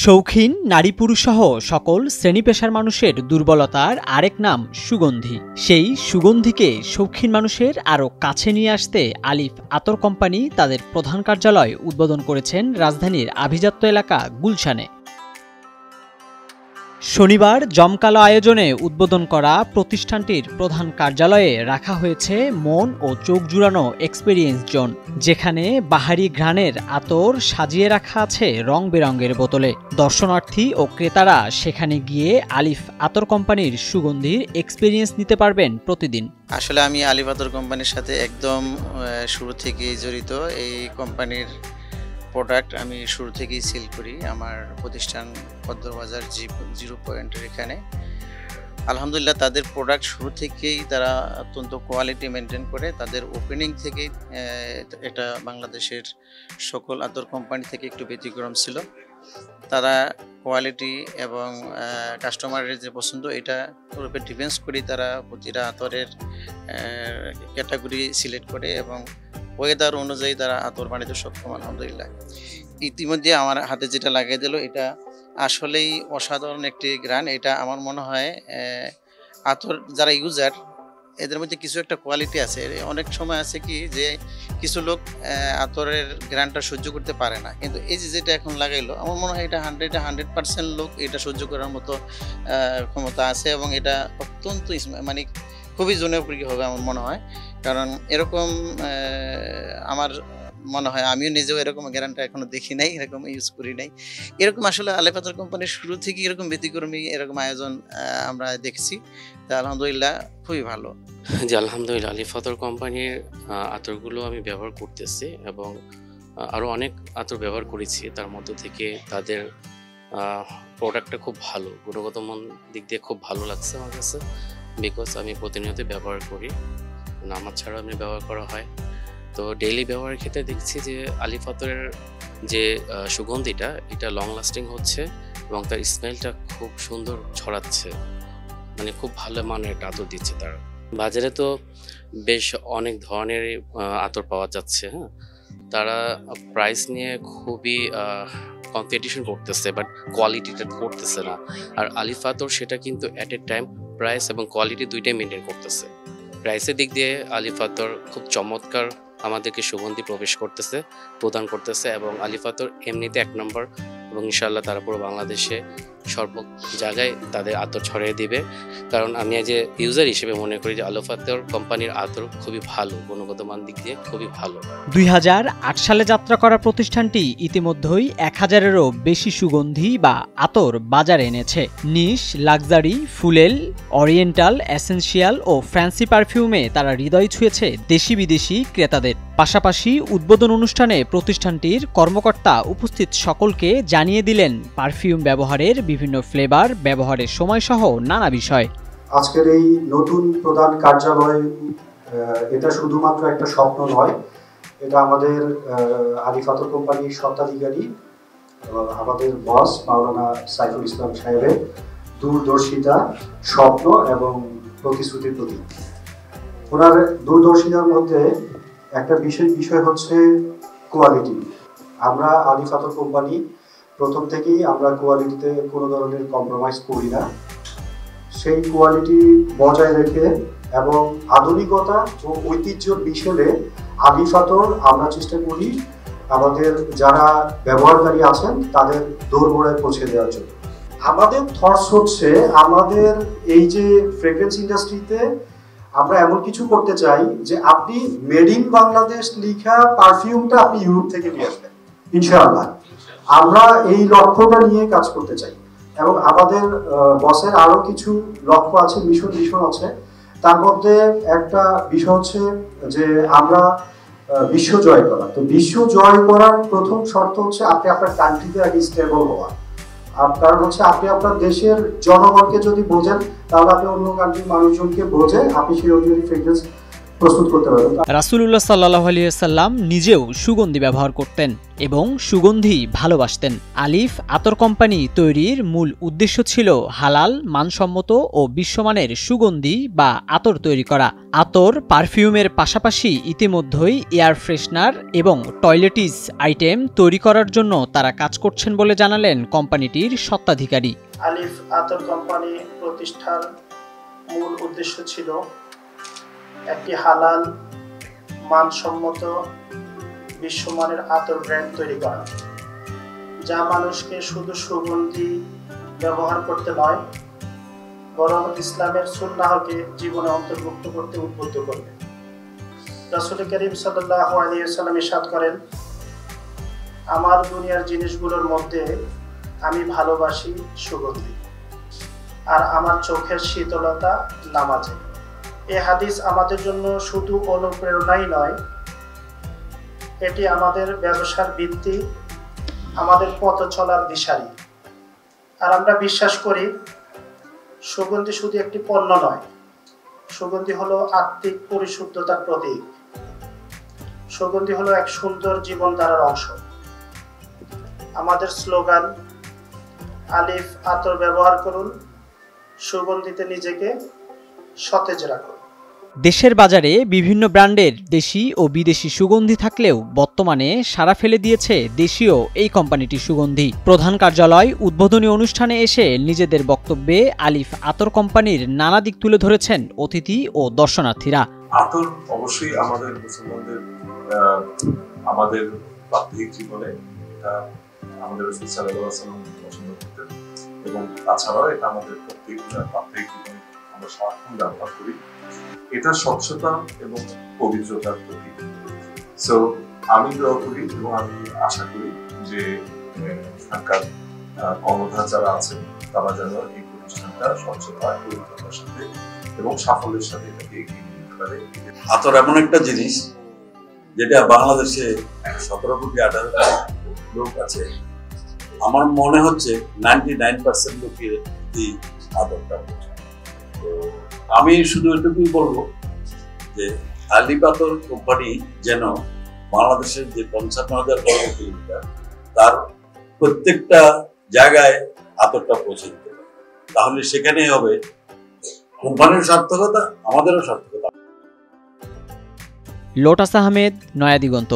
শৌখিন নারী পুরুষসহ সকল শ্রেণী পেশার মানুষের দুর্বলতার আরেক নাম সুগন্ধি। সেই সুগন্ধিকে শৌখিন মানুষের আরও কাছে নিয়ে আসতে আলিফ আতর কোম্পানি তাদের প্রধান কার্যালয় উদ্বোধন করেছেন রাজধানীর আভিজাত্য এলাকা গুলশানে। শনিবার জমকালো আয়োজনে উদ্বোধন করা প্রতিষ্ঠানটির প্রধান কার্যালয়ে রাখা হয়েছে মন ও চোখ জুড়ানো এক্সপেরিয়েন্স জোন, যেখানে বাহারি ঘ্রাণের আতর সাজিয়ে রাখা আছে রং বেরঙের বোতলে। দর্শনার্থী ও ক্রেতারা সেখানে গিয়ে আলিফ আতর কোম্পানির সুগন্ধির এক্সপেরিয়েন্স নিতে পারবেন প্রতিদিন। আসলে আমি আলিফ আতর কোম্পানির সাথে একদম শুরু থেকেই জড়িত। এই কোম্পানির প্রোডাক্ট আমি শুরু থেকেই সেল করি। আমার প্রতিষ্ঠান পদ্মবাজার জিরো পয়েন্টের এখানে। আলহামদুলিল্লাহ, তাদের প্রোডাক্ট শুরু থেকেই তারা অত্যন্ত কোয়ালিটি মেনটেন করে। তাদের ওপেনিং থেকেই এটা বাংলাদেশের সকল আতর কোম্পানি থেকে একটু ব্যতিক্রম ছিল। তারা কোয়ালিটি এবং কাস্টমারের যে পছন্দ এটা ওর উপর ডিপেন্ডস করি তারা প্রতিটা আতরের ক্যাটাগরি সিলেক্ট করে এবং ওয়েদার অনুযায়ী তারা আতর বানাতে সক্ষম। আলহামদুলিল্লাহ, ইতিমধ্যে আমার হাতে যেটা লাগিয়ে দিল এটা আসলেই অসাধারণ একটি ঘ্রাণ। এটা আমার মনে হয় আতর যারা ইউজার এদের মধ্যে কিছু একটা কোয়ালিটি আছে। অনেক সময় আছে কি যে কিছু লোক আতরের ঘ্রাণটা সহ্য করতে পারে না, কিন্তু এই যে যেটা এখন লাগাইলো আমার মনে হয় এটা 100% লোক এটা সহ্য করার মতো ক্ষমতা আছে এবং এটা অত্যন্ত মানে খুবই জনপ্রিয় হবে আমার মনে হয়। কারণ এরকম আমার মনে হয় আমিও নিজেও এরকম গ্যারান্টি এখনো দেখি নাই, এরকম ইউজ করি নাই। এরকম আসলে আলিফ আতর কোম্পানির শুরু থেকে এরকম ব্যতিক্রমী এরকম আয়োজন আমরা দেখছি। তা আলহামদুলিল্লাহ খুবই ভালো। জি আলহামদুলিল্লাহ, আলিফ আতর কোম্পানির আতরগুলো আমি ব্যবহার করতেছি এবং আরও অনেক আতর ব্যবহার করেছি। তার মধ্যে থেকে তাদের প্রোডাক্টটা খুব ভালো, গুণগত মান দিক দিয়ে খুব ভালো লাগছে আমার কাছে। বিকজ আমি প্রতিনিয়ত ব্যবহার করি, নামাজ ছাড়াও আমি ব্যবহার করা হয়। তো ডেইলি ব্যবহারের ক্ষেত্রে দেখছি যে আলিফ আতরের যে সুগন্ধিটা এটা লং লাস্টিং হচ্ছে এবং তার স্মেলটা খুব সুন্দর ছড়াচ্ছে, মানে খুব ভালো মানের একটা আতর দিচ্ছে তারা। বাজারে তো বেশ অনেক ধরনের আতর পাওয়া যাচ্ছে, হ্যাঁ, তারা প্রাইস নিয়ে খুবই কম্পিটিশন করতেছে, বাট কোয়ালিটিটা করতেছে না। আর আলিফ আতর সেটা কিন্তু অ্যাট এ টাইম প্রাইস এবং কোয়ালিটি দুইটাই মেনটেন করতেছে। প্রাইসের দিক দিয়ে আলিফ আতর খুব চমৎকার আমাদেরকে সুগন্ধি প্রদান করতেছে এবং আলিফ আতর এমনিতে 1 নম্বর এবং ইনশাআল্লাহ তারা পুরো বাংলাদেশে সর্ব জায়গায় তাদের আতর ছড়িয়ে দিবে। কারণ আমি যে ইউজার হিসেবে মনে করি যে আলিফ আতর কোম্পানির আতর খুবই ভালো, গুণগত মান দিক দিয়ে খুবই ভালো। 2008 সালে যাত্রা করা প্রতিষ্ঠানটি ইতিমধ্যেই 1000-এরও বেশি সুগন্ধি বা আতর বাজারে এনেছে। নিশ, লাক্সারি, ফুলেল, অরিয়েন্টাল, এসেনশিয়াল ও ফ্যান্সি পারফিউমে তারা হৃদয় ছুঁয়েছে দেশি বিদেশি ক্রেতাদের। পাশাপাশি উদ্বোধন অনুষ্ঠানে প্রতিষ্ঠানটির কর্মকর্তা উপস্থিত সকলকে জানিয়ে দিলেন পারফিউম ব্যবহারের বিভিন্ন ফ্লেভার, ব্যবহারের সময়সহ নানা বিষয়। আজকের এই নতুন প্রধান কার্যালয় এটা শুধুমাত্র একটা স্বপ্ন নয়, এটা আমাদের আলিফ আতর কোম্পানির স্বত্বাধিকারী আমাদের বস মাওলানা সাইফুল ইসলাম সাহেবের দূরদর্শিতা, স্বপ্ন এবং প্রতিশ্রুতির প্রতীক। ওনার দূরদর্শিতার মধ্যে একটা বিশেষ বিষয় হচ্ছে কোয়ালিটি। আমরা আলিফ আতর কোম্পানি প্রথম থেকেই আমরা কোয়ালিটিতে কোনো ধরনের কম্প্রোমাইজ করি না। সেই কোয়ালিটি বজায় রেখে এবং আধুনিকতা ও ঐতিহ্যর বিষয়ে আলিফ আতর আমরা চেষ্টা করি আমাদের যারা ব্যবহারকারী আছেন তাদের দোরগোড়ায় পৌঁছে দেওয়ার জন্য। আমাদের থটস হচ্ছে আমাদের এই যে ফ্রেগ্রেন্স ইন্ডাস্ট্রিতে আমরা এমন কিছু করতে চাই যে আপনি মেড ইন বাংলাদেশ লিখা পারফিউমটা আপনি ইউরোপ থেকে নিয়ে আসবেন ইনশাআল্লাহ। আমরা এই লক্ষ্যটা নিয়ে কাজ করতে চাই এবং আমাদের বসের আরো কিছু লক্ষ্য আছে, মিশন আছে। তার মধ্যে একটা বিষয় হচ্ছে যে আমরা বিশ্ব জয় করা। তো বিশ্ব জয় করার প্রথম শর্ত হচ্ছে আপনি আপনার কান্ট্রিতে আগে স্টেবল হওয়া। কারণ হচ্ছে আপনি আপনার দেশের জনগণকে যদি বোঝেন তাহলে আপনি অন্য কান্ট্রির মানুষজনকে বোঝে আপনি সেই অনুযায়ী ফ্রেগ্রেন্স প্রস্তুত করতে পারবেন। রাসূলুল্লাহ সাল্লাল্লাহু আলাইহি ওয়াসাল্লাম নিজেও সুগন্ধি ব্যবহার করতেন এবং সুগন্ধি ভালোবাসতেন। আলিফ আতর কোম্পানি তৈরির মূল উদ্দেশ্য ছিল হালাল, মানসম্মত ও বিশ্বমানের সুগন্ধি বা আতর তৈরি করা। আতর, পারফিউমের পাশাপাশি ইতিমধ্যেই এয়ার ফ্রেশনার এবং টয়লেটিস আইটেম তৈরি করার জন্য তারা কাজ করছেন বলে জানালেন কোম্পানিটির স্বত্বাধিকারী। আলিফ আতর কোম্পানি প্রতিষ্ঠার মূল উদ্দেশ্য ছিল একটি হালাল, মানসম্মত, বিশ্বমানের আতর ব্র্যান্ড তৈরি করা, যা মানুষকে শুধু সুগন্ধি ব্যবহার করতে নয়, বরং ইসলামের সুন্নাহকে জীবনে অন্তর্ভুক্ত করতে উদ্বুদ্ধ করবে। রাসূল করিম সাল্লাল্লাহু আলাইহি ওয়াসাল্লাম ইরশাদ করেন, আমার দুনিয়ার জিনিসগুলোর মধ্যে আমি ভালোবাসি সুগন্ধি, আর আমার চোখের শীতলতা নামাজে। এই হাদিস আমাদের জন্য শুধু অনুপ্রেরণাই নয়, এটি আমাদের ব্যবসার ভিত্তি, আমাদের পথ চলার দিশারি। আর আমরা বিশ্বাস করি সুগন্ধি শুধু একটি পণ্য নয়, সুগন্ধি হলো আত্মিক পরিশুদ্ধতার প্রতীক। সুগন্ধি হলো এক সুন্দর জীবনধারার অংশ। আমাদের স্লোগান, আলিফ আতর ব্যবহার করুন, সুগন্ধিতে নিজেকে সতেজ রাখুন। দেশের বাজারে বিভিন্ন ব্র্যান্ডের দেশি ও বিদেশি সুগন্ধি থাকলেও বর্তমানে সাড়া ফেলে দিয়েছে দেশীয় এই কোম্পানিটির সুগন্ধি। প্রধান কার্যালয় উদ্বোধনী অনুষ্ঠানে এসে নিজেদের বক্তব্যে আলিফ আতর কোম্পানির নানা দিক তুলে ধরেছেন অতিথি ও দর্শনার্থীরা। আতর অবশ্যই আমাদের মুসলমানদের আমাদের প্রাত্যহিক জীবনে আমাদের রাসূল সাল্লাল্লাহু আলাইহি ওয়াসাল্লাম পছন্দ করতেন, এবং তাছাড়াও এটা আমাদের প্রত্যেক প্রাত্যহিক জীবনে আমরা সারাক্ষণ ব্যবহার করি। এটা স্বচ্ছতা এবং পবিত্রতার প্রতীক। সো আমি দোয়া করি এবং আমি আশা করি যে এখানকার কর্মধার যারা আছেন তারা যেন এই প্রতিষ্ঠানটা স্বচ্ছতা, পবিত্রতার সাথে এবং সাফল্যের সাথে এটাকে এগিয়ে নিতে পারে। আতর এমন একটা জিনিস যেটা বাংলাদেশে 17 কোটি 18 লোক আছে, আমার মনে হচ্ছে 99% লোকের এই আতরটা। তো আমি শুধু এটুকুই বলবো যে আলিফ আতর কোম্পানি যেন বাংলাদেশের যে 55,000 বর্গ কিলোমিটার তার প্রত্যেকটা জায়গায় আতরটা পৌঁছে দিতে পারে, তাহলে সেখানেই হবে কোম্পানির সার্থকতা, আমাদেরও সার্থকতা। লোটাস আহমেদ, নয়া দিগন্ত।